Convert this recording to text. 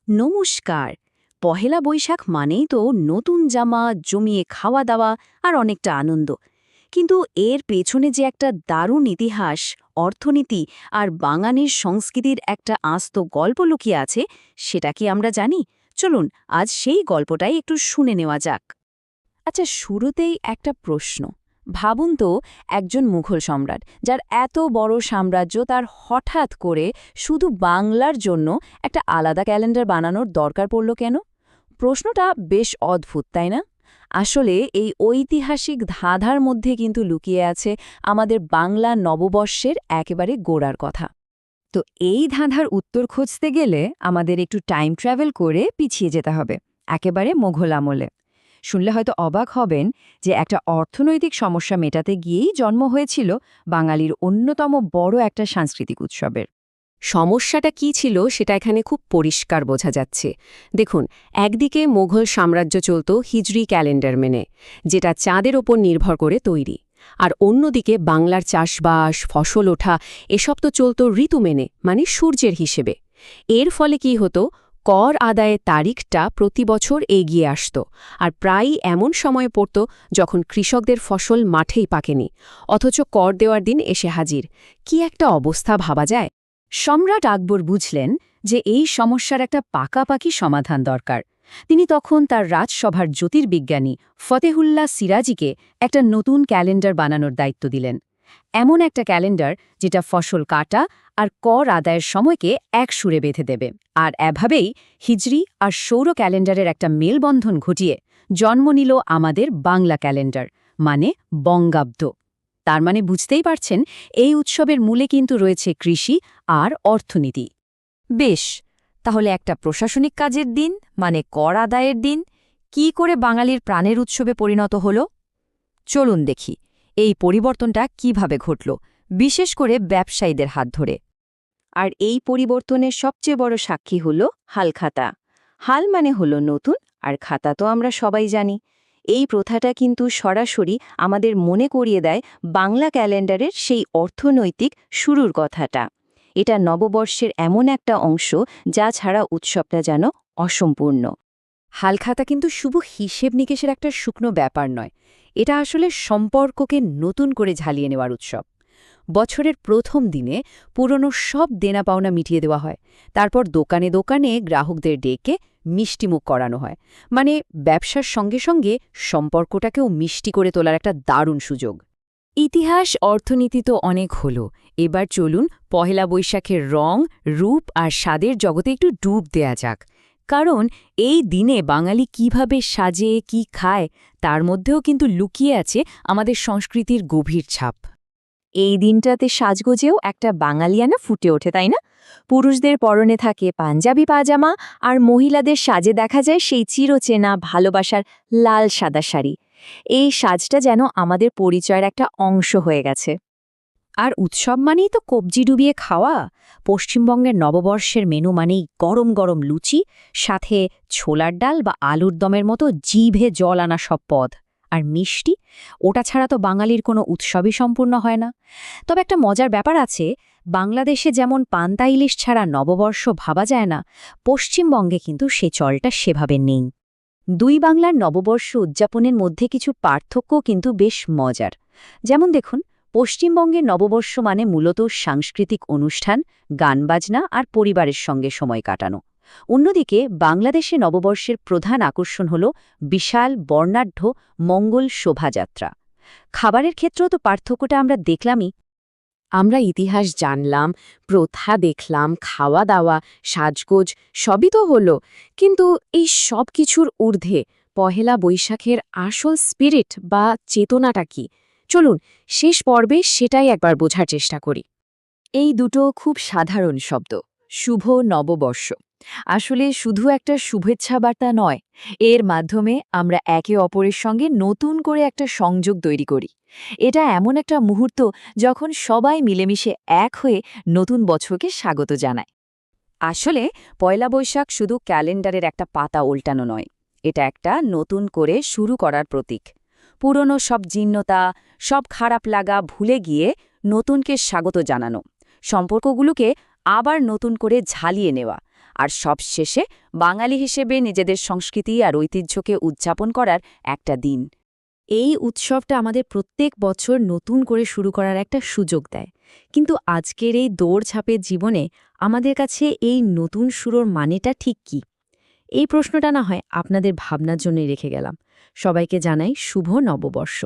নমস্কার। পহেলা বৈশাখ মানেই তো নতুন জামা, জমিয়ে খাওয়া দাওয়া আর অনেকটা আনন্দ। কিন্তু এর পেছনে যে একটা দারুণ ইতিহাস, অর্থনীতি আর বাঙালির সংস্কৃতির একটা আস্ত গল্প লুকিয়ে আছে, সেটা কি আমরা জানি? চলুন আজ সেই গল্পটাই একটু শুনে নেওয়া যাক। আচ্ছা, শুরুতেই একটা প্রশ্ন। ভাবুন তো, একজন মুঘল সম্রাট যার এত বড় সাম্রাজ্য, তার হঠাৎ করে শুধু বাংলার জন্য একটা আলাদা ক্যালেন্ডার বানানোর দরকার পড়ল কেন? প্রশ্নটা বেশ অদ্ভুত, তাই না? আসলে এই ঐতিহাসিক ধাঁধার মধ্যে কিন্তু লুকিয়ে আছে আমাদের বাংলা নববর্ষের একেবারে গোড়ার কথা। তো এই ধাঁধার উত্তর খুঁজতে গেলে আমাদের একটু টাইম ট্রাভেল করে পিছিয়ে যেতে হবে, একেবারে মোঘল আমলে। শুনলে হয়তো অবাক হবেন যে একটা অর্থনৈতিক সমস্যা মেটাতে গিয়েই জন্ম হয়েছিল বাঙালির অন্যতম বড় একটা সাংস্কৃতিক উৎসবের। সমস্যাটা কি ছিল সেটা এখানে খুব পরিষ্কার বোঝা যাচ্ছে। দেখুন, একদিকে মুঘল সাম্রাজ্য চলত হিজরি ক্যালেন্ডার মেনে, যেটা চাঁদের ওপর নির্ভর করে তৈরি। আর অন্যদিকে বাংলার চাষবাস, ফসল ওঠা এসব তো চলত ঋতু মেনে, মানে সূর্যের হিসেবে। এর ফলে কি হতো, কর আদায়ের তারিখটা প্রতি বছর এগিয়ে আসত, আর প্রায়ই এমন সময় পড়ত যখন কৃষকদের ফসল মাঠেই পাকেনি, অথচ কর দেওয়ার দিন এসে হাজির। কি একটা অবস্থা ভাবা যায়! সম্রাট আকবর বুঝলেন যে এই সমস্যার একটা পাকাপাকি সমাধান দরকার। তিনি তখন তার রাজসভার জ্যোতির্বিজ্ঞানী ফতেহুল্লাহ সিরাজিকে একটা নতুন ক্যালেন্ডার বানানোর দায়িত্ব দিলেন। এমন একটা ক্যালেন্ডার যেটা ফসল কাটা আর কর আদায়ের সময়কে এক সুরে বেঁধে দেবে। আর এভাবেই হিজরি আর সৌর ক্যালেন্ডারের একটা মেলবন্ধন ঘটিয়ে জন্ম নিল আমাদের বাংলা ক্যালেন্ডার, মানে বঙ্গাব্দ। তার মানে বুঝতেই পারছেন, এই উৎসবের মূলে কিন্তু রয়েছে কৃষি আর অর্থনীতি। বেশ, তাহলে একটা প্রশাসনিক কাজের দিন, মানে কর আদায়ের দিন, কি করে বাঙালির প্রাণের উৎসবে পরিণত হল? চলুন দেখি এই পরিবর্তনটা কিভাবে ঘটল, বিশেষ করে ব্যবসায়ীদের হাত ধরে। আর এই পরিবর্তনের সবচেয়ে বড় সাক্ষী হল হালখাতা। হাল মানে হলো নতুন, আর খাতা তো আমরা সবাই জানি। এই প্রথাটা কিন্তু সরাসরি আমাদের মনে করিয়ে দেয় বাংলা ক্যালেন্ডারের সেই অর্থনৈতিক শুরুর কথাটা। এটা নববর্ষের এমন একটা অংশ যা ছাড়া উৎসবটা যেন অসম্পূর্ণ। হালখাতা কিন্তু শুধু হিসেব নিকেশের একটা শুকনো ব্যাপার নয়, এটা আসলে সম্পর্ককে নতুন করে ঝালিয়ে নেওয়ার উৎসব। বছরের প্রথম দিনে পুরনো সব দেনা পাওনা মিটিয়ে দেওয়া হয়। তারপর দোকানে দোকানে গ্রাহকদের ডেকে মিষ্টিমুখ করানো হয়। মানে ব্যবসার সঙ্গে সঙ্গে সম্পর্কটাকেও মিষ্টি করে তোলার একটা দারুণ সুযোগ। ইতিহাস, অর্থনীতি তো অনেক হলো, এবার চলুন পহেলা বৈশাখের রং, রূপ আর স্বাদের জগতে একটু ডুব দেয়া যাক। কারণ এই দিনে বাঙালি কিভাবে সাজে, কি খায়, তার মধ্যেও কিন্তু লুকিয়ে আছে আমাদের সংস্কৃতির গভীর ছাপ। এই দিনটাতে সাজগোজেও একটা বাঙালিয়ানা ফুটে ওঠে, তাই না? পুরুষদের পরনে থাকে পাঞ্জাবি পাজামা, আর মহিলাদের সাজে দেখা যায় সেই চিরচেনা ভালোবাসার লাল সাদা শাড়ি। এই সাজটা যেন আমাদের পরিচয়ের একটা অংশ হয়ে গেছে। আর উৎসব মানেই তো কবজি ডুবিয়ে খাওয়া। পশ্চিমবঙ্গের নববর্ষের মেনু মানেই গরম গরম লুচি, সাথে ছোলার ডাল বা আলুর দমের মতো জিভে জল আনা সব পদ। আর মিষ্টি, ওটা ছাড়া তো বাঙালির কোনো উৎসবই সম্পূর্ণ হয় না। তবে একটা মজার ব্যাপার আছে, বাংলাদেশে যেমন পান্তা ইলিশ ছাড়া নববর্ষ ভাবা যায় না, পশ্চিমবঙ্গে কিন্তু সে চলটা সেভাবে নেই। দুই বাংলার নববর্ষ উদযাপনের মধ্যে কিছু পার্থক্য কিন্তু বেশ মজার। যেমন দেখুন, পশ্চিমবঙ্গের নববর্ষ মানে মূলত সাংস্কৃতিক অনুষ্ঠান, গানবাজনা আর পরিবারের সঙ্গে সময় কাটানো। অন্যদিকে বাংলাদেশে নববর্ষের প্রধান আকর্ষণ হল বিশাল বর্ণাঢ্য মঙ্গল শোভাযাত্রা। খাবারের ক্ষেত্রেও তো পার্থক্যটা আমরা দেখলামই। আমরা ইতিহাস জানলাম, প্রথা দেখলাম, খাওয়া দাওয়া, সাজগোজ সবই তো হলো, কিন্তু এই সব কিছুর ঊর্ধ্বে পহেলা বৈশাখের আসল স্পিরিট বা চেতনাটা কি? চলুন শেষ পর্বে সেটাই একবার বোঝার চেষ্টা করি। এই দুটো খুব সাধারণ শব্দ, শুভ নববর্ষ, আসলে শুধু একটা শুভেচ্ছা বার্তা নয়। এর মাধ্যমে আমরা একে অপরের সঙ্গে নতুন করে একটা সংযোগ তৈরি করি। এটা এমন একটা মুহূর্ত যখন সবাই মিলেমিশে এক হয়ে নতুন বছরকে স্বাগত জানায়। আসলে পয়লা বৈশাখ শুধু ক্যালেন্ডারের একটা পাতা উল্টানো নয়, এটা একটা নতুন করে শুরু করার প্রতীক। পুরনো সব জীর্ণতা, সব খারাপ লাগা ভুলে গিয়ে নতুনকে স্বাগত জানানো, সম্পর্কগুলোকে আবার নতুন করে ঝালিয়ে নেওয়া। আর সবশেষে বাঙালি হিসেবে নিজেদের সংস্কৃতি আর ঐতিহ্যকে উদযাপন করার একটা দিন। এই উৎসবটা আমাদের প্রত্যেক বছর নতুন করে শুরু করার একটা সুযোগ দেয়, কিন্তু আজকের এই দৌড়ঝাঁপের জীবনে আমাদের কাছে এই নতুন শুরুর মানেটা ঠিক কী? এই প্রশ্নটা না হয় আপনাদের ভাবনার জন্যই রেখে গেলাম। সবাইকে জানাই শুভ নববর্ষ।